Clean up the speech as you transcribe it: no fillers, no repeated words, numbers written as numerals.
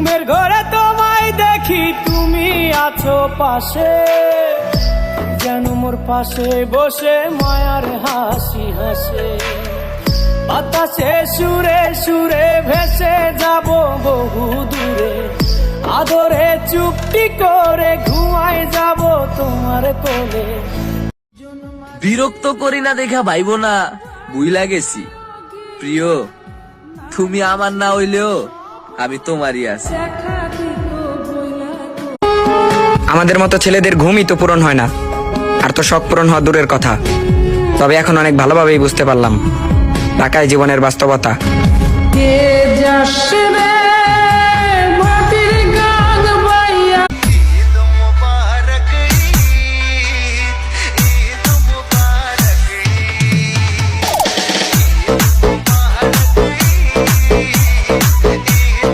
ঘুমের ঘরে তোমায় দেখি, তুমি আছো পাশে, যেন মোর পাশে বসে মায়ার হাসি হাসে। বাতাসে সুরে সুরে ভেসে যাব বহু দূরে, আদরে চুপটি করে ঘুমায় যাব তোমার কোলে। বিরক্ত করি না দেখা ভাইবো না, বুইলা গেছি প্রিয়, তুমি আমার না হইলেও আমি তোমারই আছি। আমাদের মতো ছেলেদের ঘুমই তো পূরণ হয় না, আর তো শখ পূরণ হওয়া দূরের কথা। তবে এখন অনেক ভালোভাবেই বুঝতে পারলাম ঢাকায় জীবনের বাস্তবতা।